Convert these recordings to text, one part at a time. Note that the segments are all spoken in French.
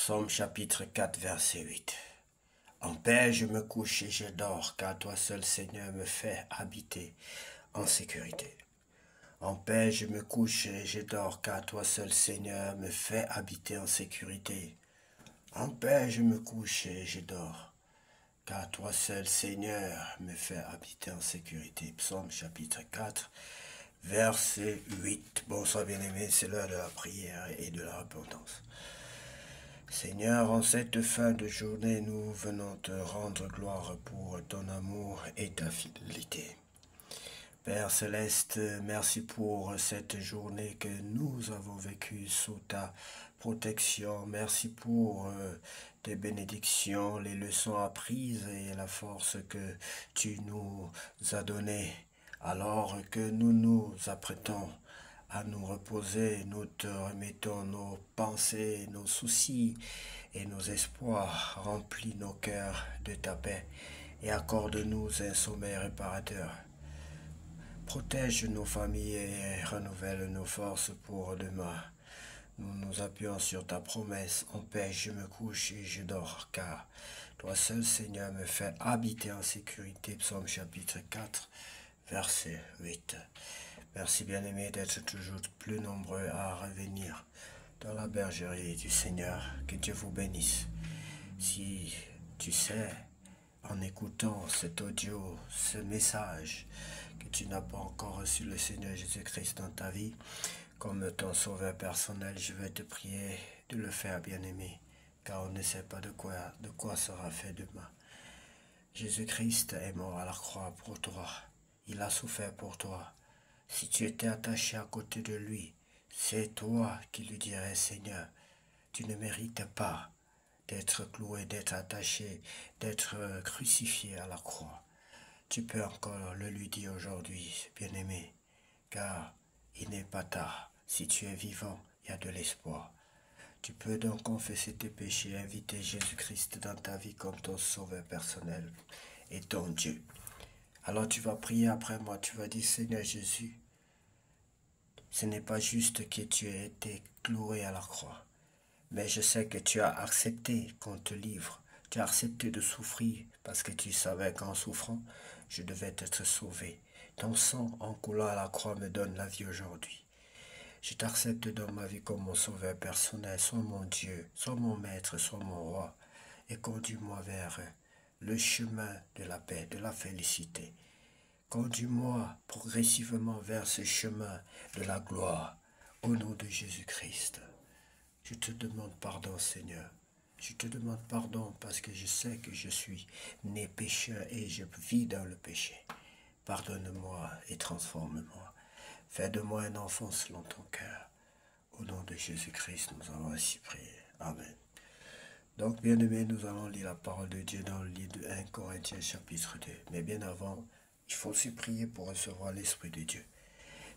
Psaume chapitre 4, verset 8. En paix je me couche et je dors, car toi seul Seigneur me fais habiter en sécurité. En paix je me couche et je dors, car toi seul Seigneur me fais habiter en sécurité. En paix je me couche et je dors, car toi seul Seigneur me fais habiter en sécurité. Psaume chapitre 4, verset 8. Bonsoir bien-aimés, c'est l'heure de la prière et de la repentance. Seigneur, en cette fin de journée, nous venons te rendre gloire pour ton amour et ta fidélité. Père Céleste, merci pour cette journée que nous avons vécue sous ta protection. Merci pour tes bénédictions, les leçons apprises et la force que tu nous as donnée alors que nous nous apprêtons à nous reposer. Nous te remettons nos pensées, nos soucis et nos espoirs. Remplis nos cœurs de ta paix et accorde-nous un sommeil réparateur. Protège nos familles et renouvelle nos forces pour demain. Nous nous appuyons sur ta promesse. En paix je me couche et je dors, car toi seul Seigneur me fait habiter en sécurité. Psaume chapitre 4, verset 8. Merci bien-aimé d'être toujours plus nombreux à revenir dans la bergerie du Seigneur. Que Dieu vous bénisse. Si tu sais, en écoutant cet audio, ce message, que tu n'as pas encore reçu le Seigneur Jésus-Christ dans ta vie, comme ton sauveur personnel, je vais te prier de le faire, bien-aimé, car on ne sait pas de quoi sera fait demain. Jésus-Christ est mort à la croix pour toi. Il a souffert pour toi. Si tu étais attaché à côté de lui, c'est toi qui lui dirais, Seigneur, tu ne mérites pas d'être cloué, d'être attaché, d'être crucifié à la croix. Tu peux encore le lui dire aujourd'hui, bien-aimé, car il n'est pas tard. Si tu es vivant, il y a de l'espoir. Tu peux donc confesser tes péchés, inviter Jésus-Christ dans ta vie comme ton sauveur personnel et ton Dieu. Alors tu vas prier après moi, tu vas dire, Seigneur Jésus, ce n'est pas juste que tu aies été cloué à la croix, mais je sais que tu as accepté qu'on te livre. Tu as accepté de souffrir parce que tu savais qu'en souffrant, je devais être sauvé. Ton sang en coulant à la croix me donne la vie aujourd'hui. Je t'accepte dans ma vie comme mon sauveur personnel. Sois mon Dieu, sois mon maître, sois mon roi. Et conduis-moi vers le chemin de la paix, de la félicité. Conduis-moi progressivement vers ce chemin de la gloire. Au nom de Jésus-Christ. Je te demande pardon, Seigneur. Je te demande pardon parce que je sais que je suis né pécheur et je vis dans le péché. Pardonne-moi et transforme-moi. Fais de moi un enfant selon ton cœur. Au nom de Jésus-Christ, nous allons ainsi prier. Amen. Donc, bien-aimés, nous allons lire la parole de Dieu dans le livre de 1 Corinthiens chapitre 2. Mais bien avant, il faut aussi prier pour recevoir l'Esprit de Dieu.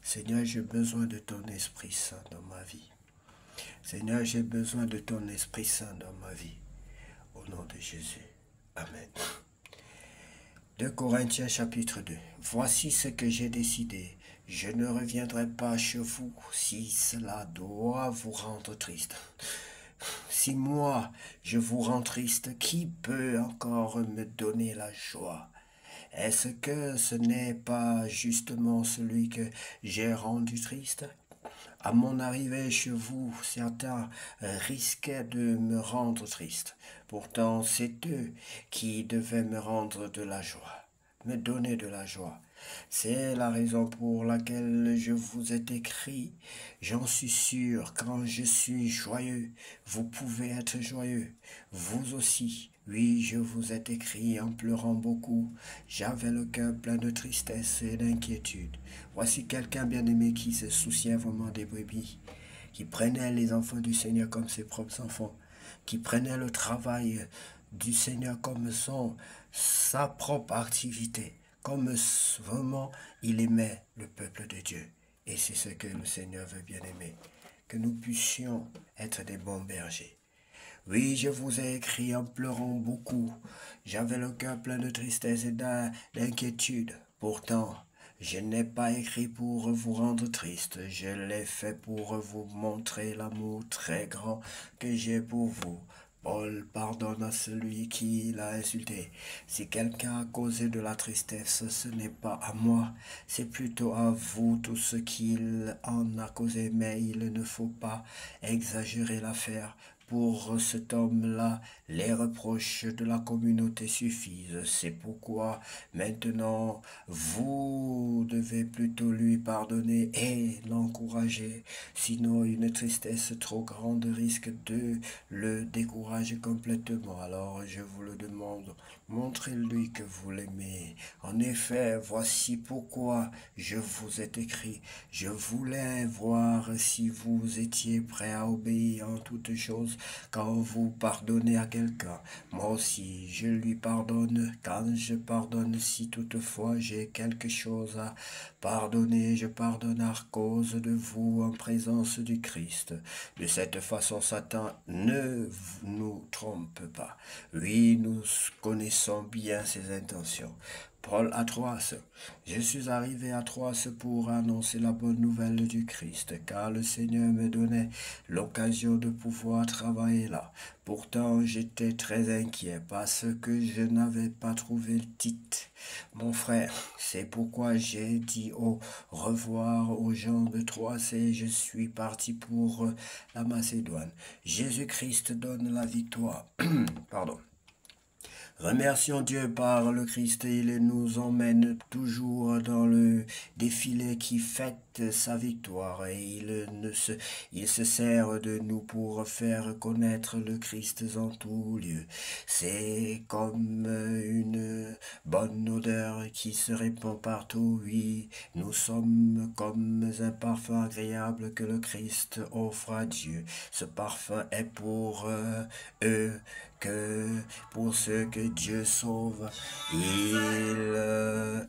Seigneur, j'ai besoin de ton Esprit Saint dans ma vie. Seigneur, j'ai besoin de ton Esprit Saint dans ma vie. Au nom de Jésus. Amen. 2 Corinthiens chapitre 2. Voici ce que j'ai décidé. Je ne reviendrai pas chez vous si cela doit vous rendre triste. Si moi, je vous rends triste, qui peut encore me donner la joie? Est-ce que ce n'est pas justement celui que j'ai rendu triste? À mon arrivée chez vous, certains risquaient de me rendre triste. Pourtant, c'est eux qui devaient me rendre de la joie, me donner de la joie. C'est la raison pour laquelle je vous ai écrit. J'en suis sûr, quand je suis joyeux, vous pouvez être joyeux. Vous aussi. Oui, je vous ai écrit en pleurant beaucoup. J'avais le cœur plein de tristesse et d'inquiétude. Voici quelqu'un bien-aimé qui se souciait vraiment des brebis, qui prenait les enfants du Seigneur comme ses propres enfants, qui prenait le travail du Seigneur comme sa propre activité, comme vraiment il aimait le peuple de Dieu. Et c'est ce que le Seigneur veut bien aimer, que nous puissions être des bons bergers. Oui, je vous ai écrit en pleurant beaucoup. J'avais le cœur plein de tristesse et d'inquiétude. Pourtant, Je n'ai pas écrit pour vous rendre triste, je l'ai fait pour vous montrer l'amour très grand que j'ai pour vous. Paul pardonne à celui qui l'a insulté. Si quelqu'un a causé de la tristesse, ce n'est pas à moi, c'est plutôt à vous tout ce qu'il en a causé, mais il ne faut pas exagérer l'affaire. Pour cet homme-là, les reproches de la communauté suffisent. C'est pourquoi maintenant vous devez plutôt lui pardonner et l'encourager. Sinon, une tristesse trop grande risque de le décourager complètement. Alors, je vous le demande, montrez-lui que vous l'aimez. En effet, voici pourquoi je vous ai écrit. Je voulais voir si vous étiez prêt à obéir en toutes choses quand vous pardonnez à quelqu'un. Moi aussi, je lui pardonne quand je pardonne. Si toutefois j'ai quelque chose à pardonner, je pardonne à cause de vous en présence du Christ. De cette façon, Satan ne nous trompe pas. Oui, nous connaissons bien ses intentions. Paul à Troas. Je suis arrivé à Troas pour annoncer la bonne nouvelle du Christ, car le Seigneur me donnait l'occasion de pouvoir travailler là. Pourtant, j'étais très inquiet parce que je n'avais pas trouvé le titre. Mon frère, c'est pourquoi j'ai dit au revoir aux gens de Troas et je suis parti pour la Macédoine. Jésus-Christ donne la victoire. Pardon. Remercions Dieu par le Christ, il nous emmène toujours dans le défilé qui fête sa victoire et il se sert de nous pour faire connaître le Christ en tout lieu. C'est comme une bonne odeur qui se répand partout, oui, nous sommes comme un parfum agréable que le Christ offre à Dieu. Ce parfum est pour eux que pour ceux que Dieu sauve, il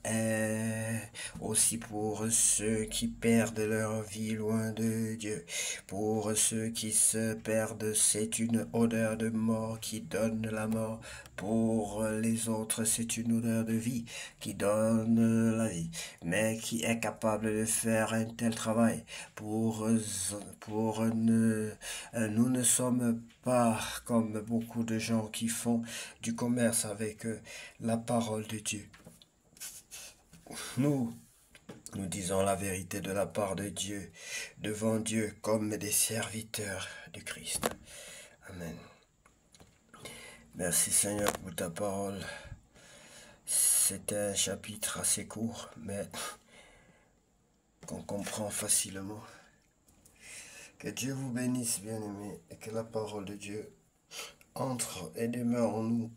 est aussi pour ceux qui perdent leur vie loin de Dieu. Pour ceux qui se perdent, c'est une odeur de mort qui donne la mort. Pour les autres, c'est une odeur de vie qui donne la vie. Mais qui est capable de faire un tel travail? Nous ne sommes pas comme beaucoup de gens qui font du commerce avec la parole de Dieu. Nous disons la vérité de la part de Dieu, devant Dieu comme des serviteurs de Christ. Amen. Merci Seigneur pour ta parole. C'est un chapitre assez court, mais qu'on comprend facilement. Que Dieu vous bénisse, bien-aimés, et que la parole de Dieu entre et demeure en nous,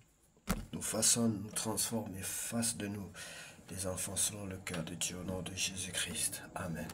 nous façonne, nous transforme et fasse de nous des enfants selon le cœur de Dieu au nom de Jésus-Christ. Amen.